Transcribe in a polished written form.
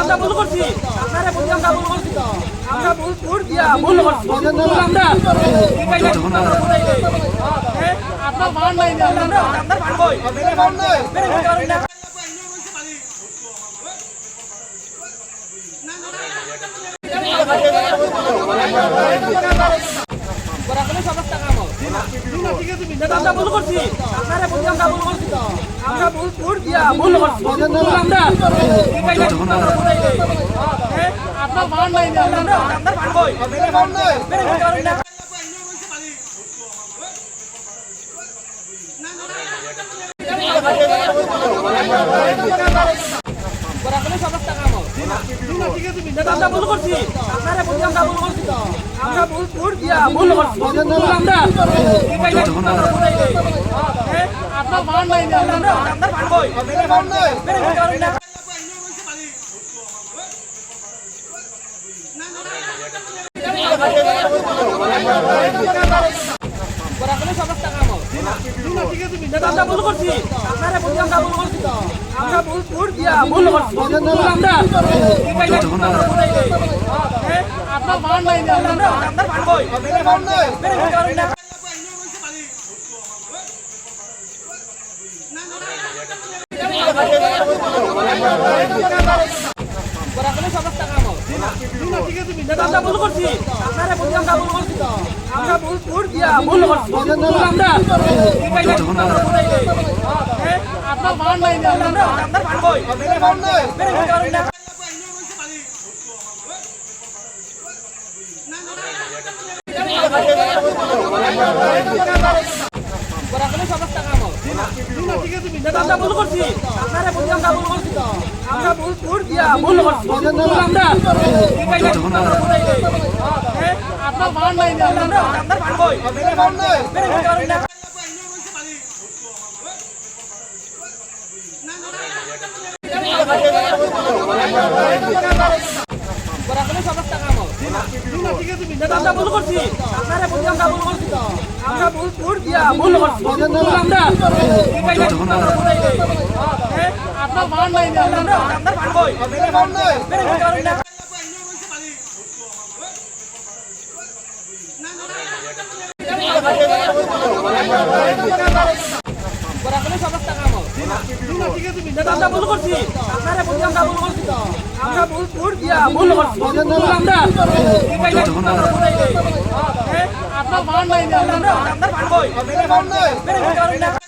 আমরা ভুল করছি, আপনারা বলছি আমরা ভুল করছি, আমরা ভুল দিয়া ভুল করছি, আমরা আপনার মান নাই না, আপনার মান কই মেরে মান নাই মেরে করেন না। আমরা ভুল করছি, আপনারা বলছি আমরা ভুল করছি, আমরা ভুল দিয়া ভুল করছি, আমরা আপনার মান নাই না, আপনার মান কই মেরে মান নাই মেরে করেন না। আমরা ভুল করছি, আপনারা বলছি আমরা ভুল করছি, আমরা ভুল দিয়া ভুল করছি, আমরা আপনার মান নাই না, আপনার মান কই মেরে মান নাই মেরে করেন না। আমরা ভুল করছি, আপনারা বলছি আমরা ভুল করছি, আমরা ভুল দিয়া ভুল করছি, আমরা আপনার মান নাই না, আপনার মান কই মেরে মান নাই মেরে করেন না। আমরা ভুল করছি, আপনারা বলছি আমরা ভুল করছি, আমরা ভুল দিয়া ভুল করছি, আমরা আপনার মান নাই না, আপনার মান কই মেরে মান নাই মেরে করেন না। আমরা ভুল করছি, আপনারা বলছি আমরা ভুল করছি, আমরা ভুল দিয়া ভুল করছি, আমরা আপনার মান নাই না, আপনার মান কই মেরে মান নাই মেরে করেন না। আমরা ভুল করছি, আপনারা বলছি আমরা ভুল করছি, আমরা ভুল দিয়া ভুল করছি, আমরা আপনার মান নাই না, আপনার মান কই মেরে মান নাই মেরে করেন না। আমরা ভুল করছি, আপনারা বলছি আমরা ভুল করছি, আমরা ভুল দিয়া ভুল করছি, আমরা আপনার মান নাই না, আপনার মান কই মেরে মান নাই মেরে করেন না।